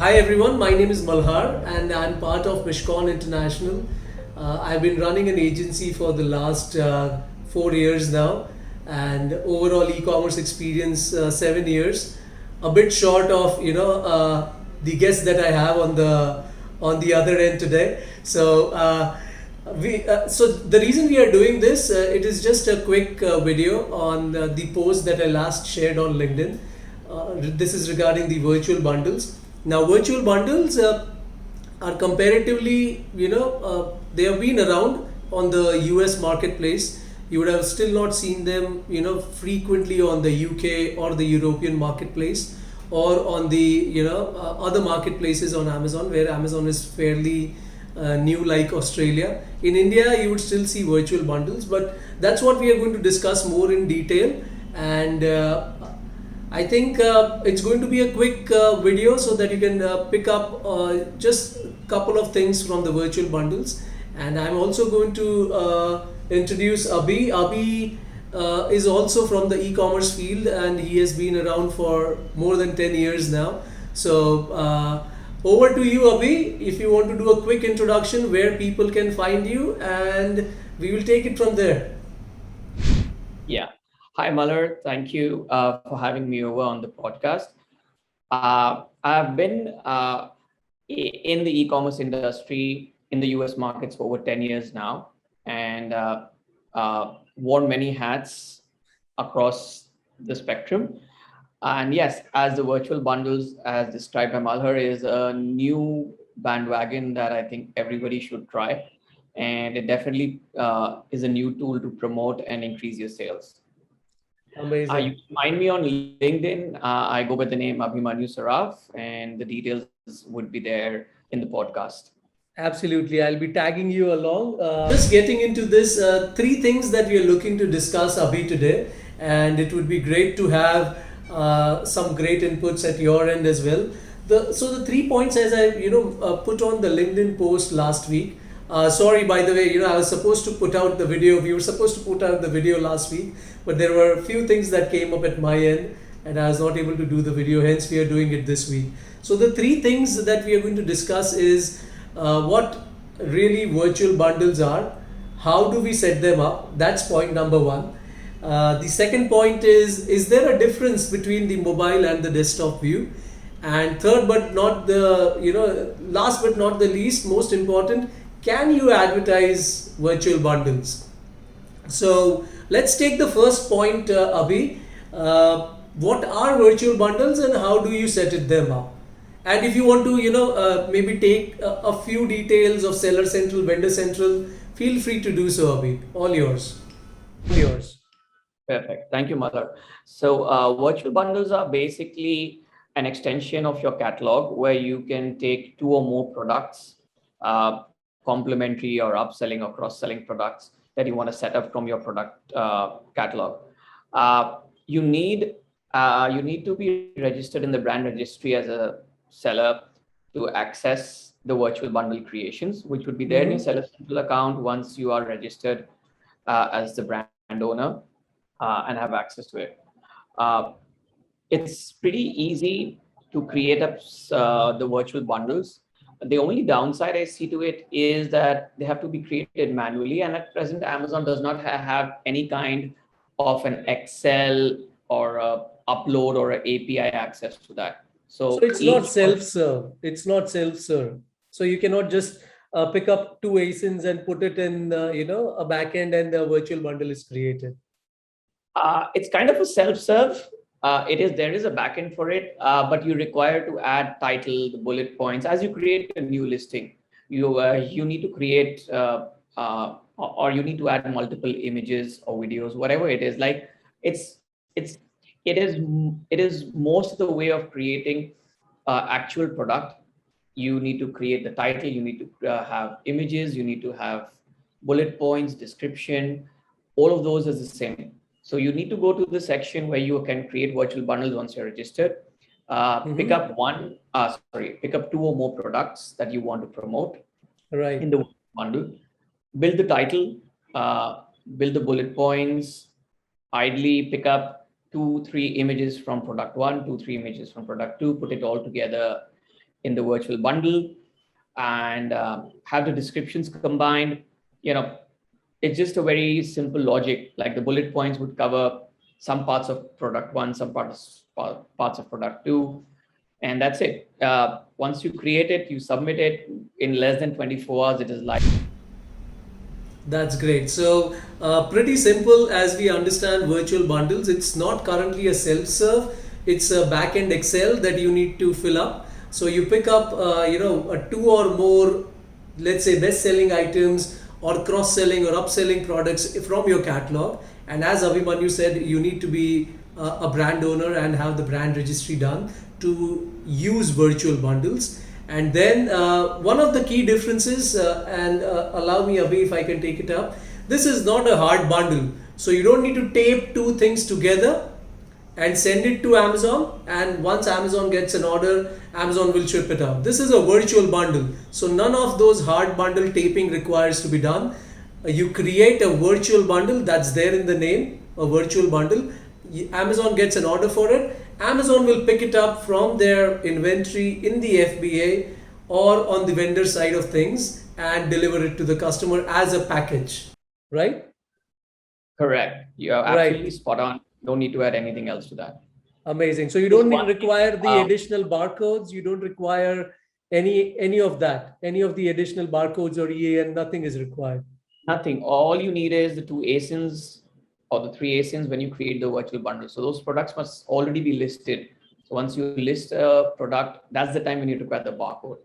Hi everyone, my name is Malhar and I'm part of Mishcon International. I've been running an agency for the last 4 years now, and overall e-commerce experience 7 years. A bit short of the guest that I have on the other end today. So the reason we are doing this, it is just a quick video on the post that I last shared on LinkedIn. This is regarding the virtual bundles. Now, virtual bundles are comparatively, they have been around on the US marketplace. You would have still not seen them, frequently on the UK or the European marketplace, or on the, other marketplaces on Amazon, where Amazon is fairly new, like Australia. In India, you would still see virtual bundles, but that's what we are going to discuss more in detail. And I think it's going to be a quick video so that you can pick up just a couple of things from the virtual bundles. And I'm also going to introduce Abhi. Abhi is also from the e-commerce field, and he has been around for more than 10 years now. So over to you, Abhi, if you want to do a quick introduction where people can find you, and we will take it from there. Yeah. Hi, Malhar. Thank you for having me over on the podcast. I've been in the e-commerce industry in the US markets for over 10 years now, and worn many hats across the spectrum. And yes, as the virtual bundles, as described by Malhar, is a new bandwagon that I think everybody should try. And it definitely is a new tool to promote and increase your sales. You Amazing. can find me on LinkedIn. I go by the name Abhimanyu Saraf, and the details would be there in the podcast. Absolutely, I'll be tagging you along. Just getting into this, three things that we are looking to discuss, Abhi, today, and it would be great to have some great inputs at your end as well. So the 3 points, as I put on the LinkedIn post last week. Sorry, by the way, I was supposed to put out the video. We were supposed to put out the video last week, but there were a few things that came up at my end, and I was not able to do the video. Hence, we are doing it this week. So the three things that we are going to discuss is what really virtual bundles are, how do we set them up? That's point number one. The second point is there a difference between the mobile and the desktop view? And third, but not the, last but not the least, most important, can you advertise virtual bundles? So let's take the first point, Abhi. What are virtual bundles and how do you set them up? And if you want to, maybe take a few details of Seller Central, Vendor Central, feel free to do so, Abhi. All yours. All yours. Perfect. Thank you, Mother. So, virtual bundles are basically an extension of your catalog where you can take two or more products, complementary or upselling or cross-selling products that you want to set up from your product catalog. You need to be registered in the brand registry as a seller to access the virtual bundle creations, which would be there in your Mm-hmm. Seller Central account once you are registered as the brand owner and have access to it. Uh, it's pretty easy to create up the virtual bundles. The only downside I see to it is that they have to be created manually, and at present, Amazon does not have any kind of an Excel or a upload or an API access to that. So So it's not each one, self-serve. It's not self-serve. So you cannot just pick up two ASINs and put it in, a backend, and the virtual bundle is created. it's kind of a self-serve. There is a backend for it, but you require to add title, the bullet points as you create a new listing. You need to create or you need to add multiple images or videos, whatever it is. Like it's it is most of the way of creating actual product. You need to create the title. You need to have images. You need to have bullet points, description. All of those is the same. So you need to go to the section where you can create virtual bundles once you're registered. Mm-hmm. Pick up two or more products that you want to promote in Right. the bundle. Build the title, build the bullet points. Ideally, pick up two, three images from product one, two, three images from product two. Put it all together in the virtual bundle, and have the descriptions combined. You know, it's just a very simple logic. Like the bullet points would cover some parts of product one, some parts of product two, and that's it. Once you create it, you submit it in less than 24 hours. It is live. That's great. So, pretty simple as we understand virtual bundles. It's not currently a self-serve. It's a back-end Excel that you need to fill up. So you pick up, two or more, let's say, best-selling items or cross-selling or upselling products from your catalog. And as Abhimanyu said, you need to be a brand owner and have the brand registry done to use virtual bundles. And then one of the key differences, and allow me, Abhi, if I can take it up, this is not a hard bundle. So you don't need to tape two things together and send it to Amazon. And once Amazon gets an order, Amazon will ship it out. This is a virtual bundle. So none of those hard bundle taping requires to be done. You create a virtual bundle that's there in the name, a virtual bundle. Amazon gets an order for it. Amazon will pick it up from their inventory in the FBA or on the vendor side of things and deliver it to the customer as a package, right? Correct. You are absolutely spot on. Don't need to add anything else to that. Amazing. So you don't require the additional barcodes. You don't require any of that, any of the additional barcodes or EAN. Nothing is required. Nothing. All you need is the two ASINs or the three ASINs when you create the virtual bundle. So those products must already be listed. So once you list a product, that's the time when you require the barcode.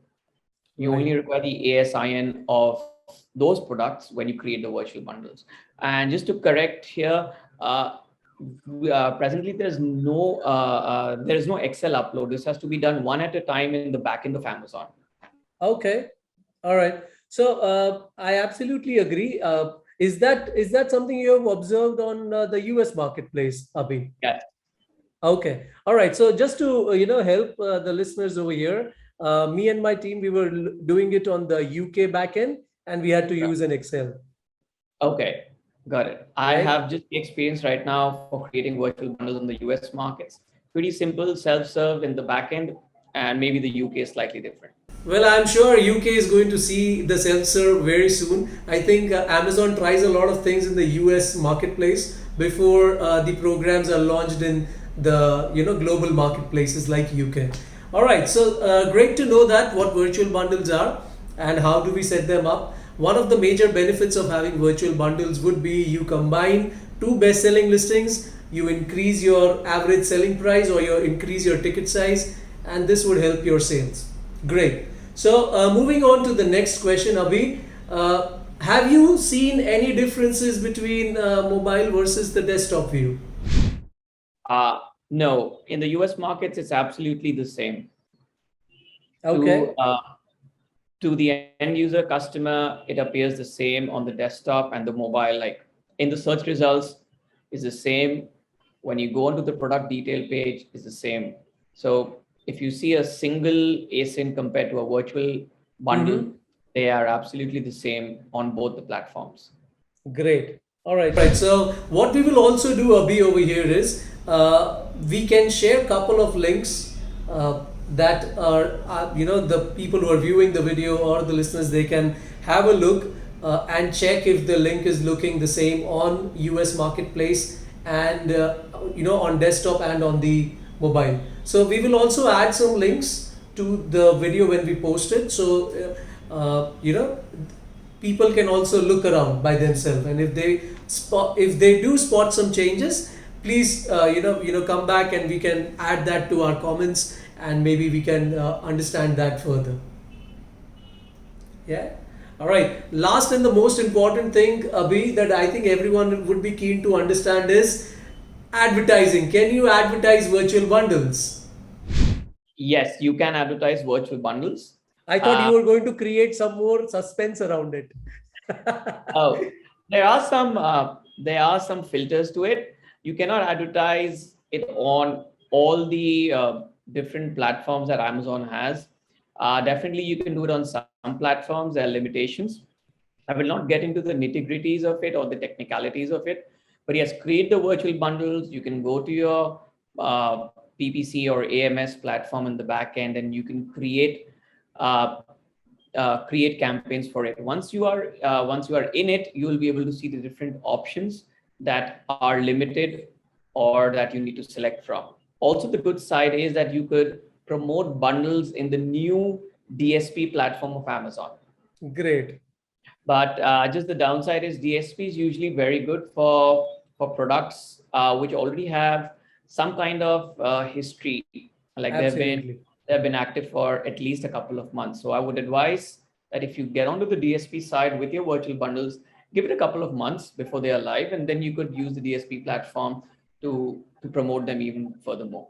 You only require the ASIN of those products when you create the virtual bundles. And just to correct here, presently there is no Excel upload. This has to be done one at a time in the backend of Amazon. Okay. All right. So I absolutely agree. Is that something you have observed on the US marketplace, Abhi? Yes. Okay. All right. So just to help the listeners over here, me and my team, we were doing it on the UK backend, and we had to use an Excel. Okay, got it. I have just the experience right now for creating virtual bundles in the US markets. Pretty simple, self-serve in the backend, and maybe the UK is slightly different. Well, I'm sure UK is going to see the self-serve very soon. I think Amazon tries a lot of things in the US marketplace before the programs are launched in the global marketplaces like UK. All right, so great to know that what virtual bundles are and how do we set them up. One of the major benefits of having virtual bundles would be you combine two best-selling listings, you increase your average selling price or you increase your ticket size, and this would help your sales. Great. So moving on to the next question, Abhi, have you seen any differences between mobile versus the desktop view? No, in the US markets, it's absolutely the same. Okay. To the end user customer, it appears the same on the desktop and the mobile. Like in the search results, is the same. When you go onto the product detail page, is the same. So if you see a single ASIN compared to a virtual bundle, they are absolutely the same on both the platforms. Great. All right. Right. So what we will also do, Abhi, over here is we can share a couple of links that are, the people who are viewing the video or the listeners, they can have a look and check if the link is looking the same on US marketplace and, on desktop and on the mobile. So we will also add some links to the video when we post it. So, people can also look around by themselves. And if they do spot some changes, please, come back and we can add that to our comments and maybe we can understand that further. Yeah. All right. Last and the most important thing, Abhi, that I think everyone would be keen to understand is advertising. Can you advertise virtual bundles? Yes, you can advertise virtual bundles. I thought you were going to create some more suspense around it. Oh, there are some filters to it. You cannot advertise it on all the different platforms that Amazon has. Definitely, you can do it on some platforms. There are limitations. I will not get into the nitty-gritties of it or the technicalities of it. But yes, create the virtual bundles. You can go to your PPC or AMS platform in the back end, and you can create uh, create campaigns for it. Once you are in it, you will be able to see the different options that are limited or that you need to select from. Also, the good side is that you could promote bundles in the new DSP platform of Amazon. Great. But just the downside is DSP is usually very good for products which already have some kind of history, like Absolutely. they've been active for at least a couple of months. So I would advise that if you get onto the DSP side with your virtual bundles, give it a couple of months before they are live, and then you could use the DSP platform to promote them even furthermore.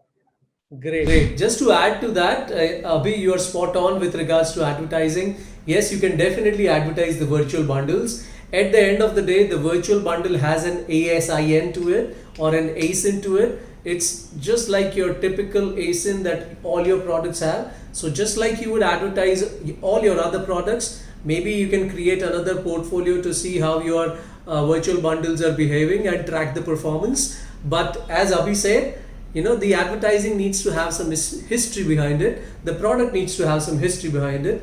Great. Just to add to that, Abhi, you are spot on with regards to advertising. Yes, you can definitely advertise the virtual bundles. At the end of the day, the virtual bundle has an ASIN to it or an ASIN to it. It's just like your typical ASIN that all your products have. So just like you would advertise all your other products, maybe you can create another portfolio to see how your virtual bundles are behaving and track the performance. But as Abhi said, the advertising needs to have some history behind it. The product needs to have some history behind it.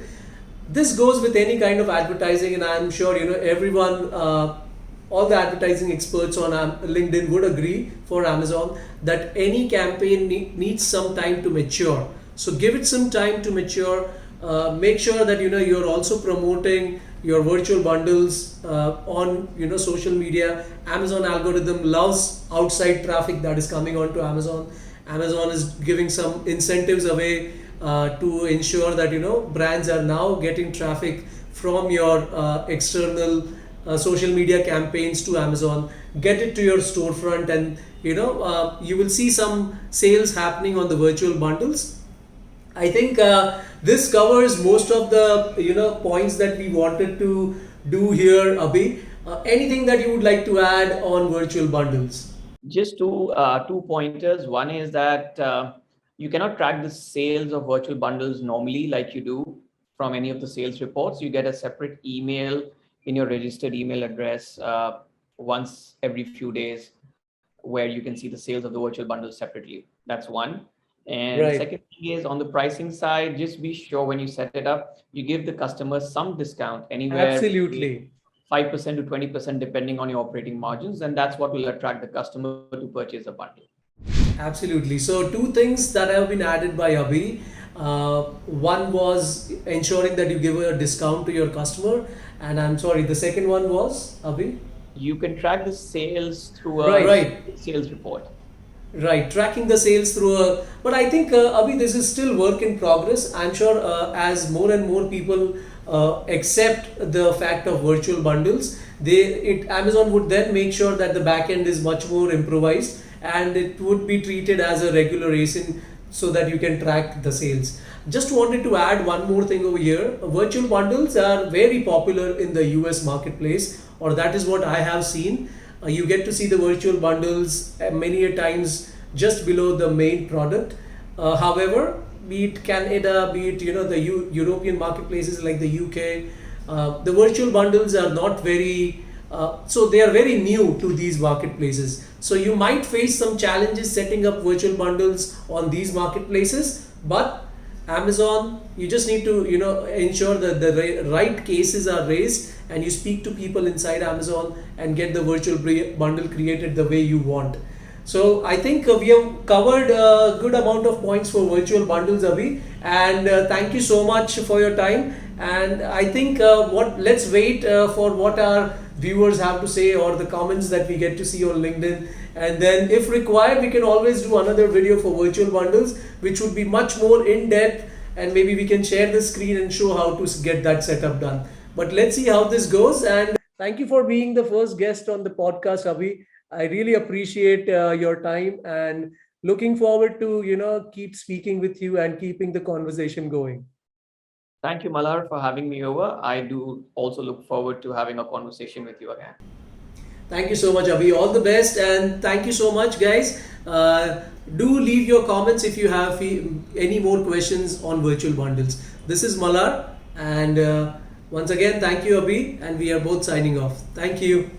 This goes with any kind of advertising, and I'm sure everyone, all the advertising experts on LinkedIn would agree for Amazon that any campaign needs some time to mature. So give it some time to mature. Make sure that you're also promoting your virtual bundles on social media. Amazon algorithm loves outside traffic that is coming onto Amazon. Amazon is giving some incentives away to ensure that brands are now getting traffic from your external social media campaigns to Amazon. Get it to your storefront, and you will see some sales happening on the virtual bundles. I think this covers most of the points that we wanted to do here, Abhi. Anything that you would like to add on virtual bundles? Just two pointers. One is that you cannot track the sales of virtual bundles normally like you do from any of the sales reports. You get a separate email in your registered email address once every few days, where you can see the sales of the virtual bundles separately. That's one. And second Right. thing is, on the pricing side, just be sure when you set it up, you give the customers some discount, anywhere between Absolutely. 5% to 20%, depending on your operating margins, and that's what will attract the customer to purchase a bundle. Absolutely. So two things that have been added by Abhi. One was ensuring that you give a discount to your customer, and I'm sorry, the second one was Abhi. You can track the sales through Right. a sales report. Right, tracking the sales through but I think Abhi, this is still work in progress. I'm sure as more and more people accept the fact of virtual bundles, Amazon would then make sure that the back end is much more improvised, and it would be treated as a regular ASIN so that you can track the sales. Just wanted to add one more thing over here. Virtual bundles are very popular in the US marketplace, or that is what I have seen. You get to see the virtual bundles many a times just below the main product. However, be it Canada, be it the European marketplaces like the UK, the virtual bundles are not very so they are very new to these marketplaces. So you might face some challenges setting up virtual bundles on these marketplaces, but Amazon, you just need to ensure that the right cases are raised, and you speak to people inside Amazon and get the virtual bundle created the way you want. So I think we have covered a good amount of points for virtual bundles, Abhi, and thank you so much for your time. And I think let's wait for what our viewers have to say, or the comments that we get to see on LinkedIn, and then if required we can always do another video for virtual bundles, which would be much more in depth, and maybe we can share the screen and show how to get that setup done. But let's see how this goes, and thank you for being the first guest on the podcast, Abhi. I really appreciate your time, and looking forward to keep speaking with you and keeping the conversation going. Thank you, Malhar, for having me over. I do also look forward to having a conversation with you again. Thank you so much, Abhi. All the best, and thank you so much, guys. Do leave your comments if you have any more questions on virtual bundles. This is Malhar, and once again, thank you, Abhi, and we are both signing off. Thank you.